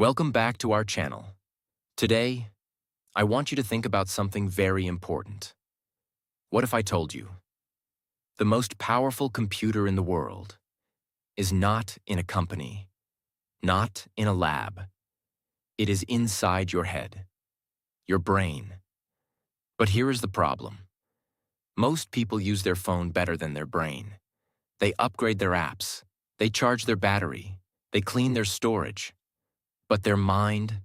Welcome back to our channel. Today, I want you to think about something very important. What if I told you the most powerful computer in the world is not in a company, not in a lab. It is inside your head, your brain. But here is the problem. Most people use their phone better than their brain. They upgrade their apps, they charge their battery, they clean their storage. But their mind,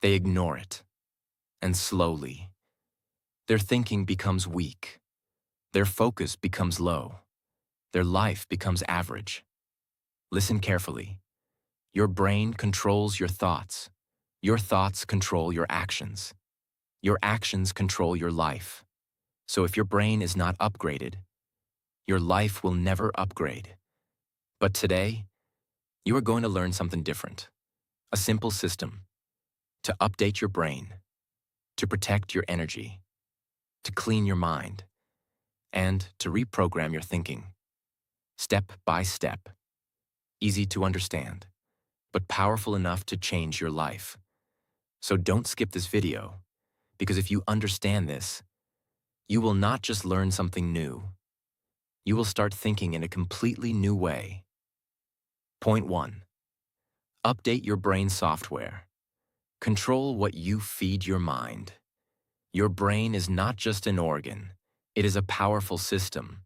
they ignore it. And slowly, their thinking becomes weak. Their focus becomes low. Their life becomes average. Listen carefully. Your brain controls your thoughts. Your thoughts control your actions. Your actions control your life. So if your brain is not upgraded, your life will never upgrade. But today, you are going to learn something different. A simple system to update your brain, to protect your energy, to clean your mind, and to reprogram your thinking. Step by step. Easy to understand, but powerful enough to change your life. So don't skip this video, because if you understand this, you will not just learn something new. You will start thinking in a completely new way. Point 1. Update your brain software. Control what you feed your mind. Your brain is not just an organ. It is a powerful system.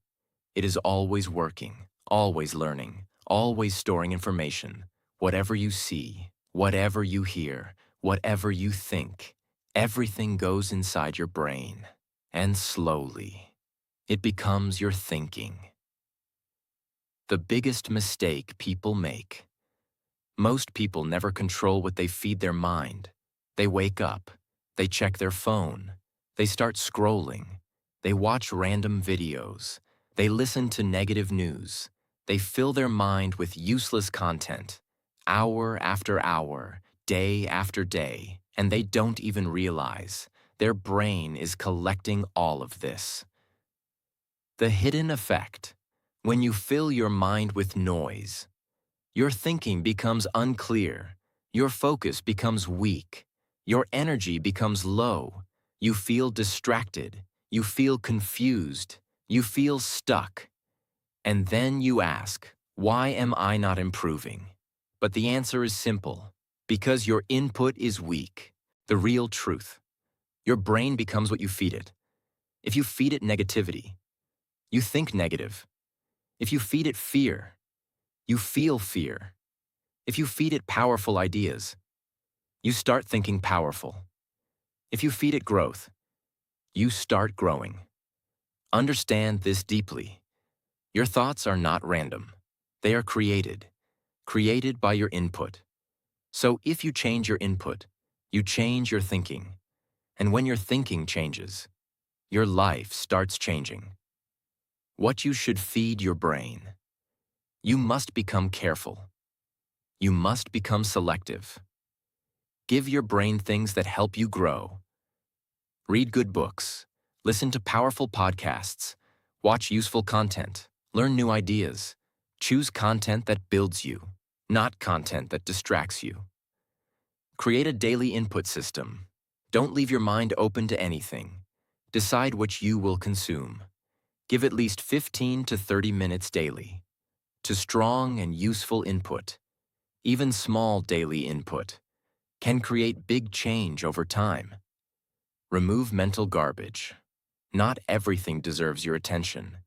It is always working, always learning, always storing information. Whatever you see, whatever you hear, whatever you think, everything goes inside your brain. And slowly, it becomes your thinking. The biggest mistake people make. Most people never control what they feed their mind. They wake up, they check their phone, they start scrolling, they watch random videos, they listen to negative news, they fill their mind with useless content, hour after hour, day after day, and they don't even realize their brain is collecting all of this. The hidden effect. When you fill your mind with noise, your thinking becomes unclear, your focus becomes weak, your energy becomes low, you feel distracted, you feel confused, you feel stuck. And then you ask, why am I not improving? But the answer is simple, because your input is weak. The real truth. Your brain becomes what you feed it. If you feed it negativity, you think negative. If you feed it fear, you feel fear. If you feed it powerful ideas, you start thinking powerful. If you feed it growth, you start growing. Understand this deeply. Your thoughts are not random. They are created by your input. So if you change your input, you change your thinking. And when your thinking changes, your life starts changing. What you should feed your brain. You must become careful. You must become selective. Give your brain things that help you grow. Read good books, listen to powerful podcasts, watch useful content, learn new ideas. Choose content that builds you, not content that distracts you. Create a daily input system. Don't leave your mind open to anything. Decide what you will consume. Give at least 15 to 30 minutes daily to strong and useful input. Even small daily input can create big change over time. Remove mental garbage. Not everything deserves your attention.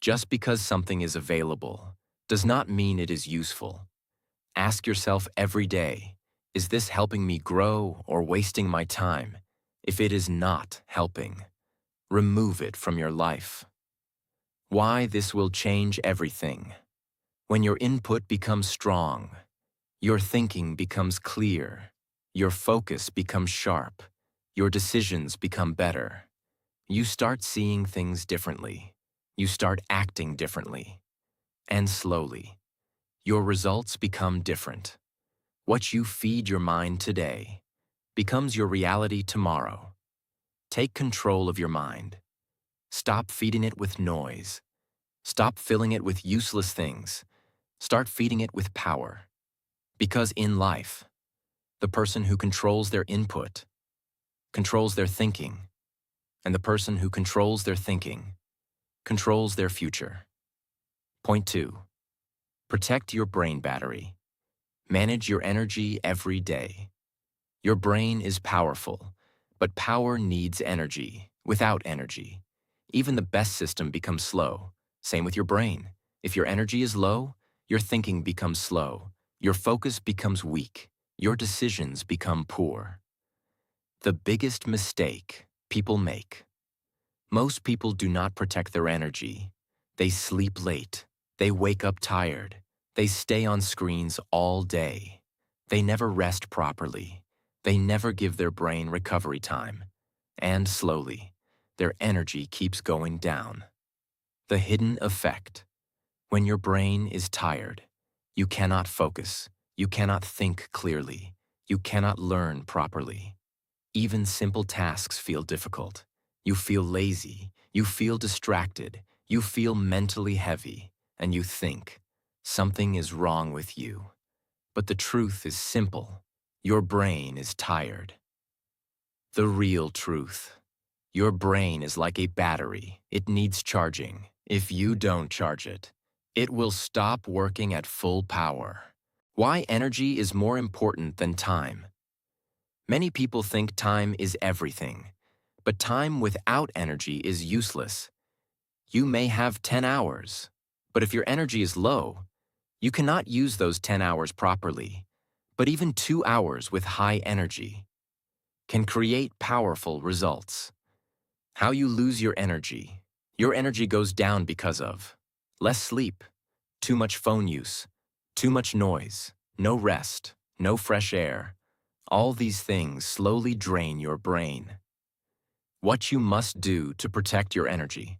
Just because something is available does not mean it is useful. Ask yourself every day, is this helping me grow or wasting my time? If it is not helping, remove it from your life. Why this will change everything. When your input becomes strong, your thinking becomes clear, your focus becomes sharp, your decisions become better. You start seeing things differently. You start acting differently. And slowly, your results become different. What you feed your mind today becomes your reality tomorrow. Take control of your mind. Stop feeding it with noise. Stop filling it with useless things. Start feeding it with power. Because in life, The person who controls their input controls their thinking, and the person who controls their thinking controls their future. Point 2. Protect your brain battery. Manage your energy every day. Your brain is powerful, but power needs energy. Without energy, even the best system becomes slow. Same with your brain. If your energy is low, your thinking becomes slow, your focus becomes weak, your decisions become poor. The biggest mistake people make. Most people do not protect their energy. They sleep late. They wake up tired. They stay on screens all day. They never rest properly. They never give their brain recovery time. And slowly, their energy keeps going down. The hidden effect. When your brain is tired, you cannot focus. You cannot think clearly. You cannot learn properly. Even simple tasks feel difficult. You feel lazy, you feel distracted, you feel mentally heavy, and you think something is wrong with you. But the truth is simple. Your brain is tired. The real truth. Your brain is like a battery. It needs charging. If you don't charge it, it will stop working at full power. Why energy is more important than time. Many people think time is everything, but time without energy is useless. You may have 10 hours, but if your energy is low, you cannot use those 10 hours properly. But even 2 hours with high energy can create powerful results. How you lose your energy. Your energy goes down because of less sleep, too much phone use, too much noise, no rest, no fresh air. All these things slowly drain your brain. What you must do to protect your energy.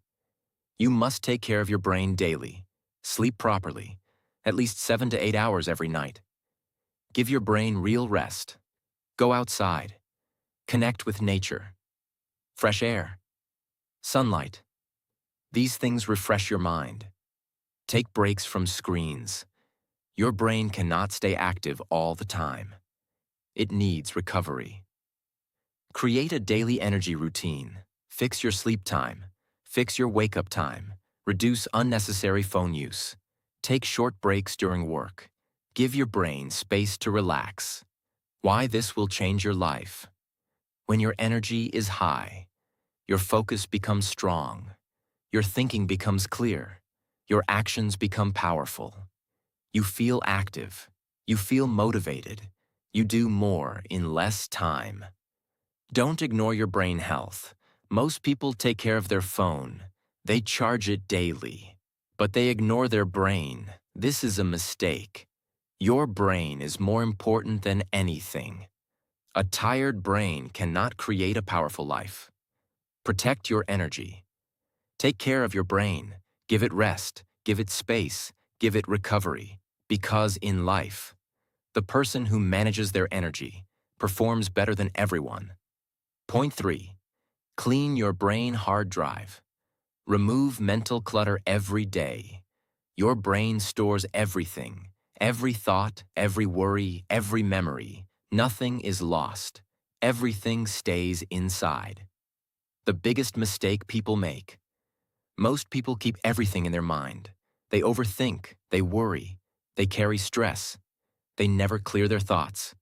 You must take care of your brain daily. Sleep properly, at least 7 to 8 hours every night. Give your brain real rest. Go outside. Connect with nature. Fresh air. Sunlight. These things refresh your mind. Take breaks from screens. Your brain cannot stay active all the time. It needs recovery. Create a daily energy routine. Fix your sleep time. Fix your wake-up time. Reduce unnecessary phone use. Take short breaks during work. Give your brain space to relax. Why this will change your life. When your energy is high, your focus becomes strong. Your thinking becomes clear. Your actions become powerful. You feel active. You feel motivated. You do more in less time. Don't ignore your brain health. Most people take care of their phone. They charge it daily. But they ignore their brain. This is a mistake. Your brain is more important than anything. A tired brain cannot create a powerful life. Protect your energy. Take care of your brain. Give it rest. Give it space. Give it recovery. Because in life, the person who manages their energy performs better than everyone. Point 3. Clean your brain hard drive. Remove mental clutter every day. Your brain stores everything. Every thought, every worry, every memory. Nothing is lost. Everything stays inside. The biggest mistake people make. Most people keep everything in their mind. They overthink, they worry, they carry stress. They never clear their thoughts.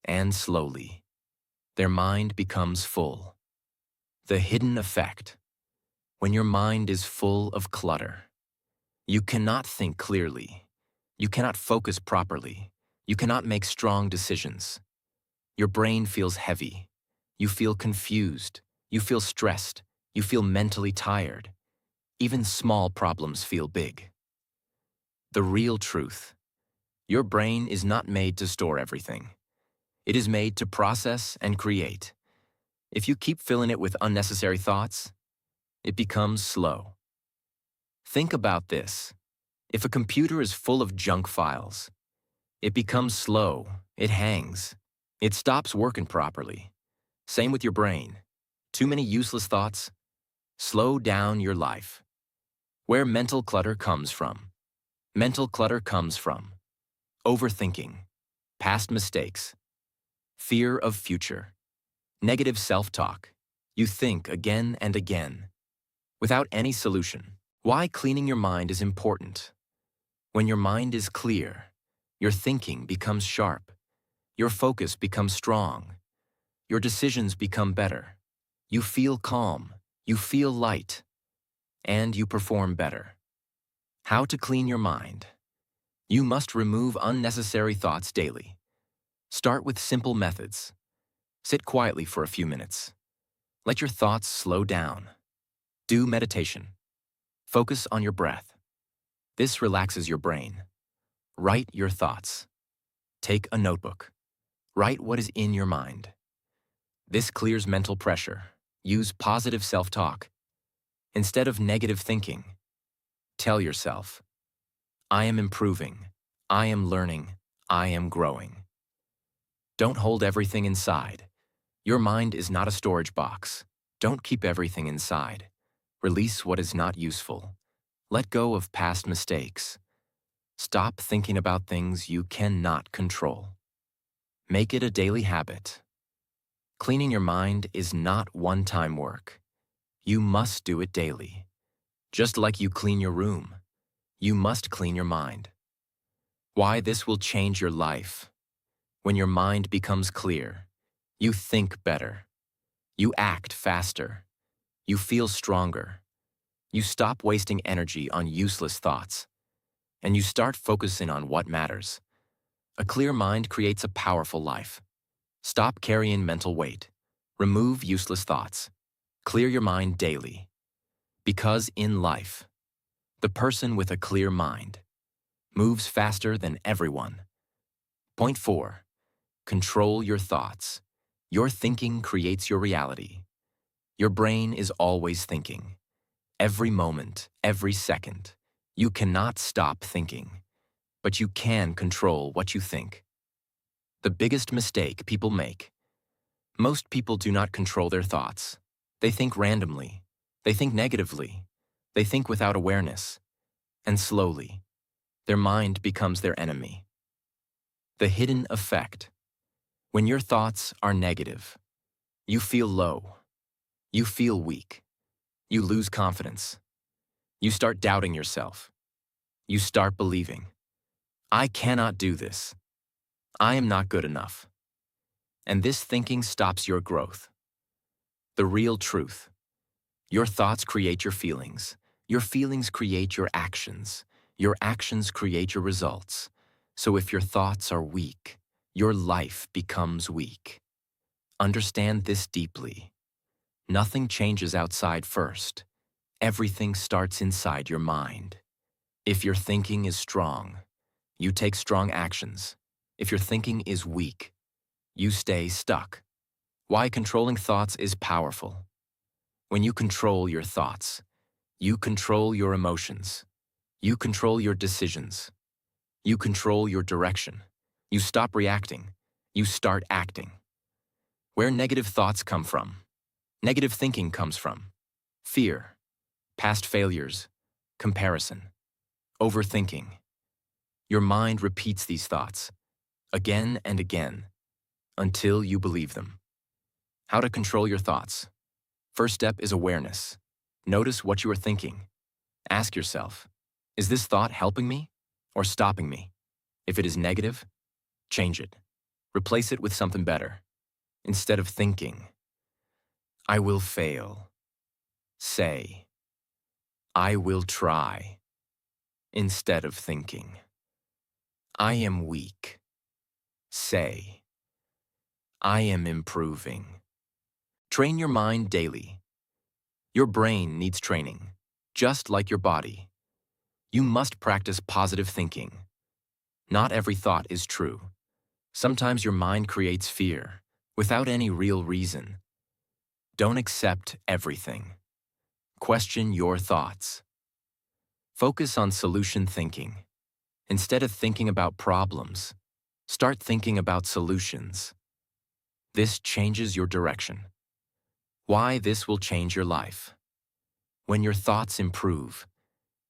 And slowly, their mind becomes full. The hidden effect. When your mind is full of clutter, you cannot think clearly. You cannot focus properly. You cannot make strong decisions. Your brain feels heavy. You feel confused. You feel stressed. You feel mentally tired. Even small problems feel big. The real truth. Your brain is not made to store everything. It is made to process and create. If you keep filling it with unnecessary thoughts, it becomes slow. Think about this. If a computer is full of junk files, it becomes slow, it hangs, it stops working properly. Same with your brain. Too many useless thoughts? Slow down your life. Where mental clutter comes from. Mental clutter comes from overthinking, past mistakes, Fear of future. Negative self-talk. You think again and again, without any solution. Why cleaning your mind is important. When your mind is clear, your thinking becomes sharp, your focus becomes strong, your decisions become better. You feel calm, you feel light, and you perform better. How to clean your mind. You must remove unnecessary thoughts daily. Start with simple methods. Sit quietly for a few minutes. Let your thoughts slow down. Do meditation. Focus on your breath. This relaxes your brain. Write your thoughts. Take a notebook. Write what is in your mind. This clears mental pressure. Use positive self-talk. Instead of negative thinking, tell yourself, I am improving, I am learning, I am growing. Don't hold everything inside. Your mind is not a storage box. Don't keep everything inside. Release what is not useful. Let go of past mistakes. Stop thinking about things you cannot control. Make it a daily habit. Cleaning your mind is not one-time work. You must do it daily. Just like you clean your room, you must clean your mind. Why this will change your life. When your mind becomes clear, you think better. You act faster. You feel stronger. You stop wasting energy on useless thoughts. And you start focusing on what matters. A clear mind creates a powerful life. Stop carrying mental weight. Remove useless thoughts. Clear your mind daily. Because in life, the person with a clear mind moves faster than everyone. Point 4. Control your thoughts. Your thinking creates your reality. Your brain is always thinking. Every moment, every second. You cannot stop thinking, but you can control what you think. The biggest mistake people make. Most people do not control their thoughts. They think randomly. They think negatively. They think without awareness. And slowly, their mind becomes their enemy. The hidden effect. When your thoughts are negative, you feel low. You feel weak. You lose confidence. You start doubting yourself. You start believing, I cannot do this. I am not good enough. And this thinking stops your growth. The real truth. Your thoughts create your feelings. Your feelings create your actions. Your actions create your results. So if your thoughts are weak, your life becomes weak. Understand this deeply. Nothing changes outside first. Everything starts inside your mind. If your thinking is strong, you take strong actions. If your thinking is weak, you stay stuck. Why controlling thoughts is powerful. When you control your thoughts, you control your emotions. You control your decisions. You control your direction. You stop reacting. You start acting. Where negative thoughts come from. Negative thinking comes from fear, past failures, comparison, overthinking. Your mind repeats these thoughts again and again until you believe them. How to control your thoughts. First step is awareness. Notice what you are thinking. Ask yourself, is this thought helping me or stopping me? If it is negative, change it. Replace it with something better. Instead of thinking, I will fail, say, I will try. Instead of thinking, I am weak, say, I am improving. Train your mind daily. Your brain needs training, just like your body. You must practice positive thinking. Not every thought is true. Sometimes your mind creates fear, without any real reason. Don't accept everything. Question your thoughts. Focus on solution thinking. Instead of thinking about problems, start thinking about solutions. This changes your direction. Why this will change your life. When your thoughts improve,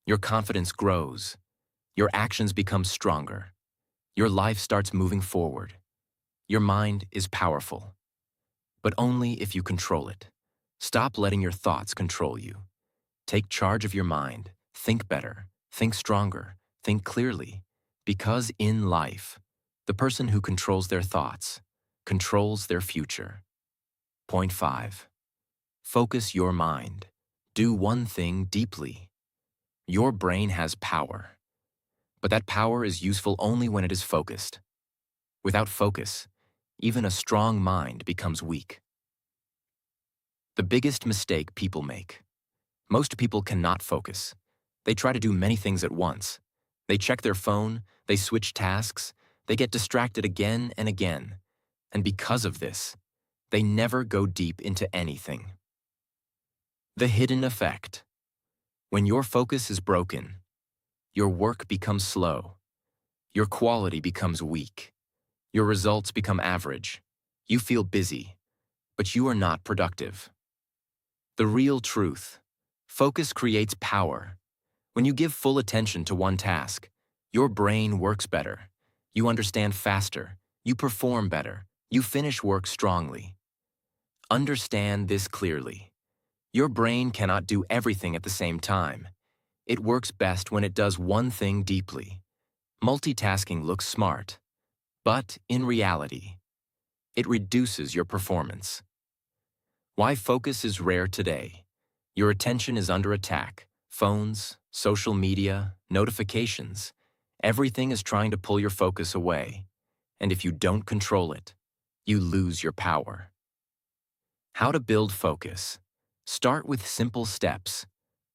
your confidence grows, your actions become stronger, your life starts moving forward. Your mind is powerful, but only if you control it. Stop letting your thoughts control you. Take charge of your mind. Think better, think stronger, think clearly. Because in life, the person who controls their thoughts controls their future. Point 5. Focus your mind. Do one thing deeply. Your brain has power, but that power is useful only when it is focused. Without focus, even a strong mind becomes weak. The biggest mistake people make. Most people cannot focus. They try to do many things at once. They check their phone, they switch tasks, they get distracted again and again. And because of this, they never go deep into anything. The hidden effect. When your focus is broken, your work becomes slow, your quality becomes weak, your results become average. You feel busy, but you are not productive. The real truth. Focus creates power. When you give full attention to one task, your brain works better. You understand faster. You perform better. You finish work strongly. Understand this clearly. Your brain cannot do everything at the same time. It works best when it does one thing deeply. Multitasking looks smart, but in reality, it reduces your performance. Why focus is rare today. Your attention is under attack. Phones, social media, notifications. Everything is trying to pull your focus away. And if you don't control it, you lose your power. How to build focus. Start with simple steps.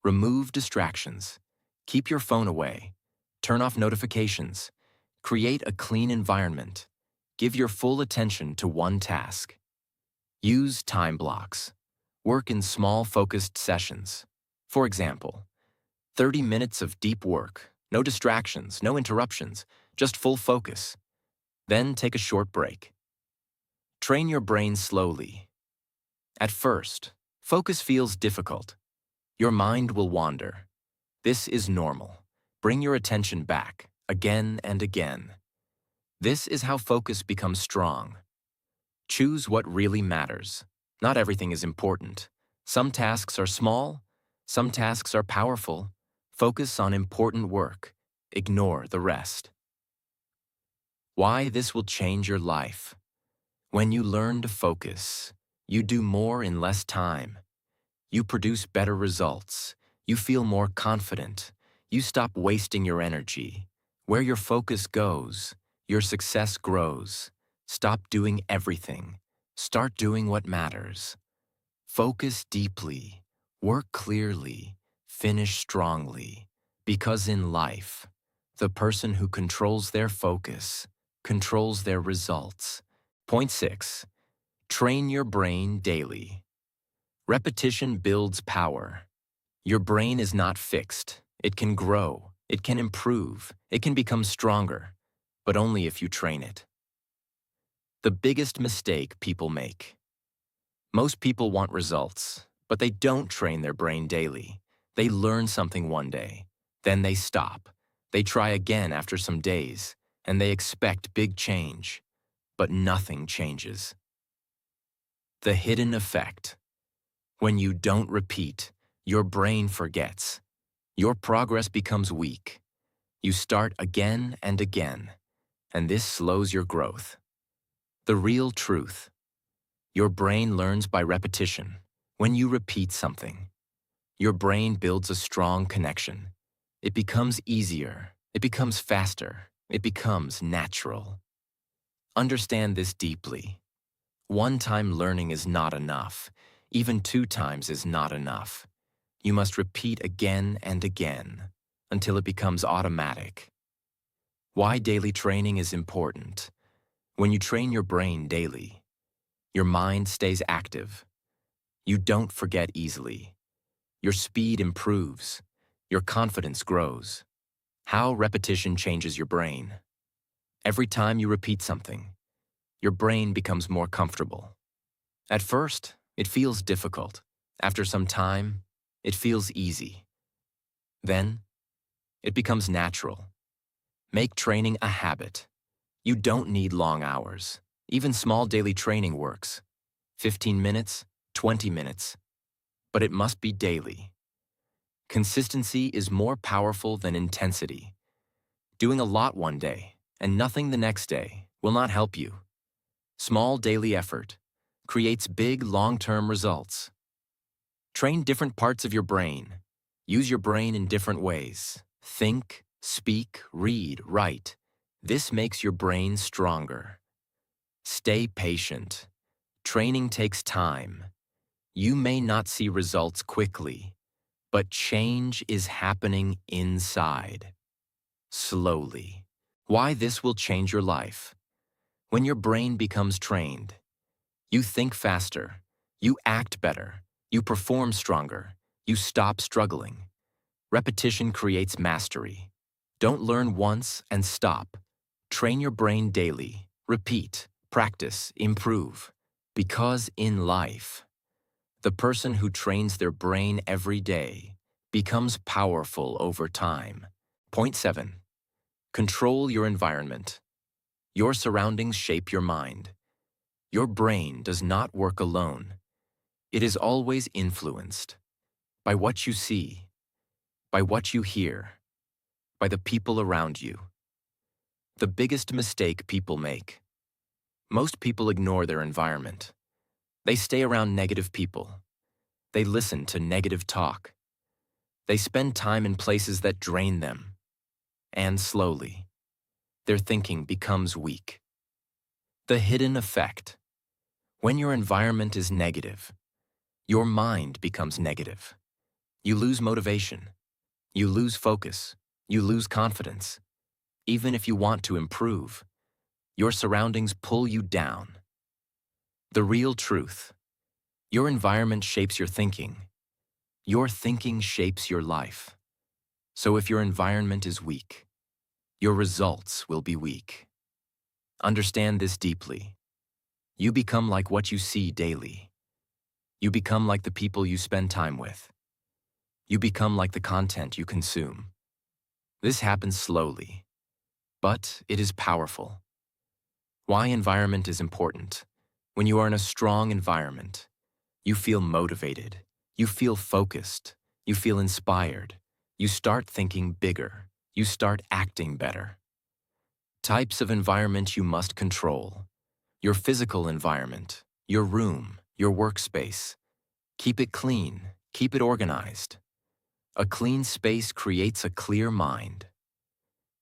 Remove distractions. Keep your phone away. Turn off notifications. Create a clean environment. Give your full attention to one task. Use time blocks. Work in small, focused sessions. For example, 30 minutes of deep work, no distractions, no interruptions, just full focus. Then take a short break. Train your brain slowly. At first, focus feels difficult. Your mind will wander. This is normal. Bring your attention back, again and again. This is how focus becomes strong. Choose what really matters. Not everything is important. Some tasks are small, some tasks are powerful. Focus on important work. Ignore the rest. Why this will change your life. When you learn to focus, you do more in less time. You produce better results. You feel more confident. You stop wasting your energy. Where your focus goes, your success grows. Stop doing everything. Start doing what matters. Focus deeply. Work clearly. Finish strongly. Because in life, the person who controls their focus controls their results. Point 6. Train your brain daily. Repetition builds power. Your brain is not fixed. It can grow. It can improve. It can become stronger, but only if you train it. The biggest mistake people make. Most people want results, but they don't train their brain daily. They learn something one day, then they stop. They try again after some days, and they expect big change, but nothing changes. The hidden effect. When you don't repeat, your brain forgets. Your progress becomes weak. You start again and again, and this slows your growth. The real truth. Your brain learns by repetition. When you repeat something, your brain builds a strong connection. It becomes easier. It becomes faster. It becomes natural. Understand this deeply. One-time learning is not enough. Even 2 times is not enough. You must repeat again and again until it becomes automatic. Why daily training is important. When you train your brain daily, your mind stays active. You don't forget easily. Your speed improves. Your confidence grows. How repetition changes your brain. Every time you repeat something, your brain becomes more comfortable. At first, it feels difficult. After some time, it feels easy. Then, it becomes natural. Make training a habit. You don't need long hours. Even small daily training works. 15 minutes, 20 minutes. But it must be daily. Consistency is more powerful than intensity. Doing a lot one day and nothing the next day will not help you. Small daily effort creates big long-term results. Train different parts of your brain. Use your brain in different ways. Think, speak, read, write. This makes your brain stronger. Stay patient. Training takes time. You may not see results quickly, but change is happening inside. Slowly. Why this will change your life? When your brain becomes trained, you think faster, you act better, you perform stronger, you stop struggling. Repetition creates mastery. Don't learn once and stop. Train your brain daily. Repeat, practice, improve. Because in life, the person who trains their brain every day becomes powerful over time. Point 7. Control your environment. Your surroundings shape your mind. Your brain does not work alone. It is always influenced by what you see, by what you hear, by the people around you. The biggest mistake people make. Most people ignore their environment. They stay around negative people. They listen to negative talk. They spend time in places that drain them. And slowly, their thinking becomes weak. The hidden effect. When your environment is negative, your mind becomes negative. You lose motivation. You lose focus. You lose confidence. Even if you want to improve, your surroundings pull you down. The real truth. Your environment shapes your thinking. Your thinking shapes your life. So if your environment is weak, your results will be weak. Understand this deeply. You become like what you see daily. You become like the people you spend time with. You become like the content you consume. This happens slowly, but it is powerful. Why environment is important? When you are in a strong environment, you feel motivated, you feel focused, you feel inspired, you start thinking bigger, you start acting better. Types of environment you must control. Your physical environment, your room, your workspace. Keep it clean, keep it organized. A clean space creates a clear mind.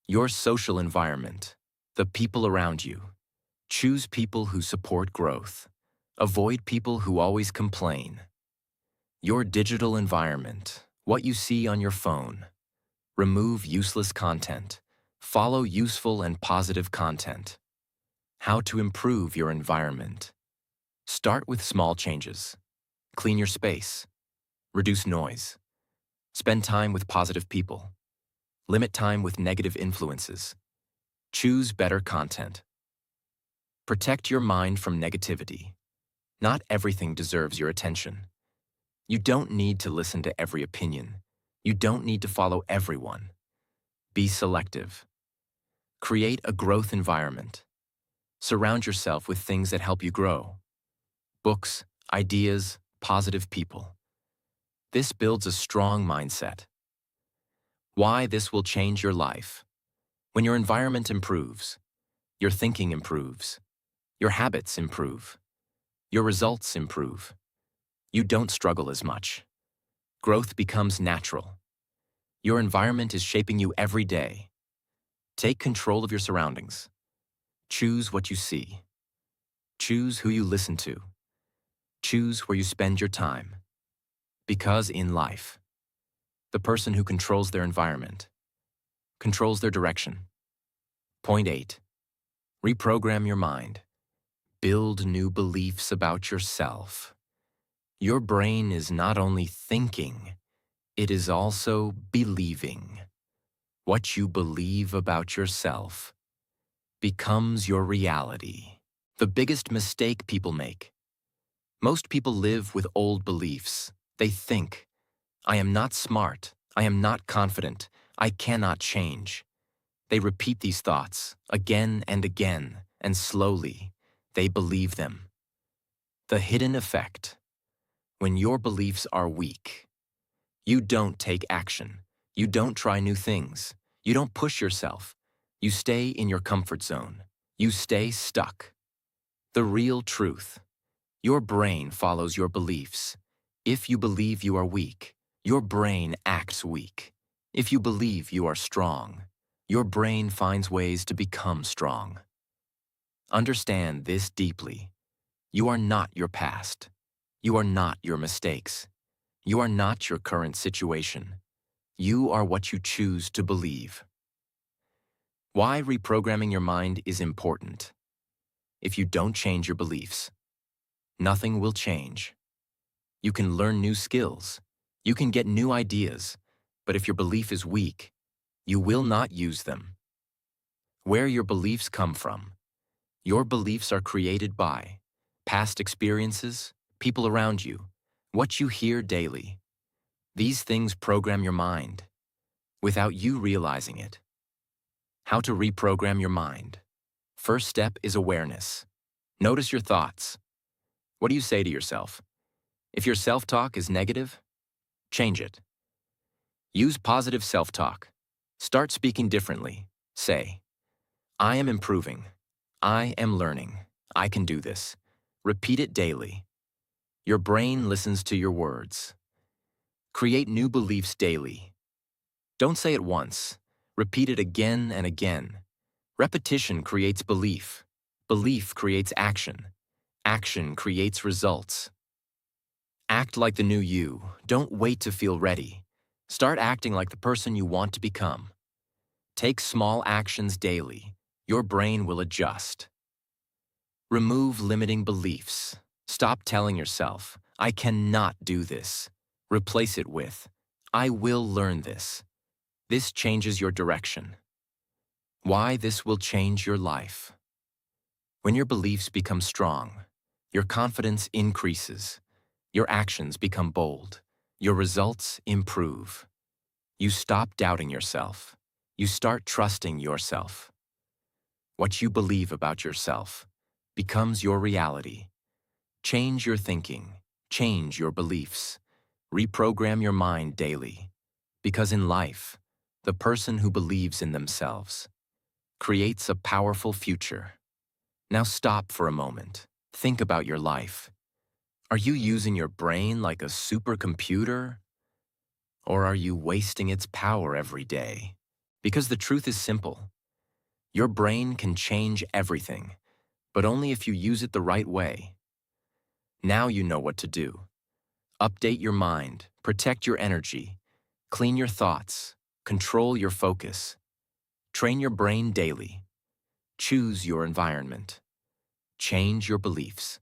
Your social environment, the people around you. Choose people who support growth. Avoid people who always complain. Your digital environment, what you see on your phone. Remove useless content. Follow useful and positive content. How to improve your environment. Start with small changes. Clean your space. Reduce noise. Spend time with positive people. Limit time with negative influences. Choose better content. Protect your mind from negativity. Not everything deserves your attention. You don't need to listen to every opinion. You don't need to follow everyone. Be selective. Create a growth environment. Surround yourself with things that help you grow. Books, ideas, positive people. This builds a strong mindset. Why this will change your life. When your environment improves, your thinking improves, your habits improve, your results improve. You don't struggle as much. Growth becomes natural. Your environment is shaping you every day. Take control of your surroundings. Choose what you see. Choose who you listen to. Choose where you spend your time. Because in life, the person who controls their environment controls their direction. Point 8. Reprogram your mind. Build new beliefs about yourself. Your brain is not only thinking, it is also believing. What you believe about yourself becomes your reality. The biggest mistake people make. Most people live with old beliefs. They think, I am not smart, I am not confident, I cannot change. They repeat these thoughts again and again, and slowly, They believe them. The hidden effect. When your beliefs are weak, you don't take action. You don't try new things. You don't push yourself. You stay in your comfort zone. You stay stuck. The real truth. Your brain follows your beliefs. If you believe you are weak, your brain acts weak. If you believe you are strong, your brain finds ways to become strong. Understand this deeply. You are not your past. You are not your mistakes. You are not your current situation. You are what you choose to believe. Why reprogramming your mind is important. If you don't change your beliefs, nothing will change. You can learn new skills. You can get new ideas. But if your belief is weak, you will not use them. Where your beliefs come from. Your beliefs are created by past experiences, people around you, what you hear daily. These things program your mind without you realizing it. How to reprogram your mind. First step is awareness. Notice your thoughts. What do you say to yourself? If your self-talk is negative, change it. Use positive self-talk. Start speaking differently. Say, I am improving. I am learning. I can do this. Repeat it daily. Your brain listens to your words. Create new beliefs daily. Don't say it once. Repeat it again and again. Repetition creates belief. Belief creates action. Action creates results. Act like the new you. Don't wait to feel ready. Start acting like the person you want to become. Take small actions daily. Your brain will adjust. Remove limiting beliefs. Stop telling yourself, I cannot do this. Replace it with, I will learn this. This changes your direction. Why this will change your life. When your beliefs become strong, your confidence increases. Your actions become bold. Your results improve. You stop doubting yourself. You start trusting yourself. What you believe about yourself becomes your reality. Change your thinking. Change your beliefs. Reprogram your mind daily. Because in life, the person who believes in themselves creates a powerful future. Now stop for a moment. Think about your life. Are you using your brain like a supercomputer? Or are you wasting its power every day? Because the truth is simple. Your brain can change everything, but only if you use it the right way. Now you know what to do. Update your mind, protect your energy, clean your thoughts, control your focus. Train your brain daily. Choose your environment. Change your beliefs.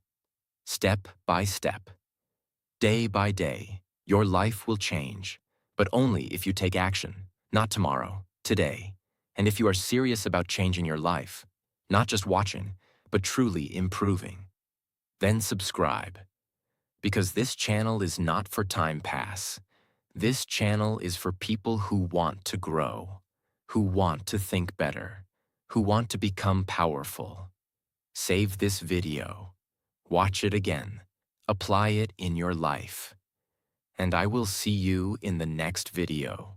Step by step. Day by day, your life will change, but only if you take action, not tomorrow, today. And if you are serious about changing your life, not just watching, but truly improving. Then subscribe. Because this channel is not for time pass. This channel is for people who want to grow, who want to think better, who want to become powerful. Save this video. Watch it again. Apply it in your life. And I will see you in the next video.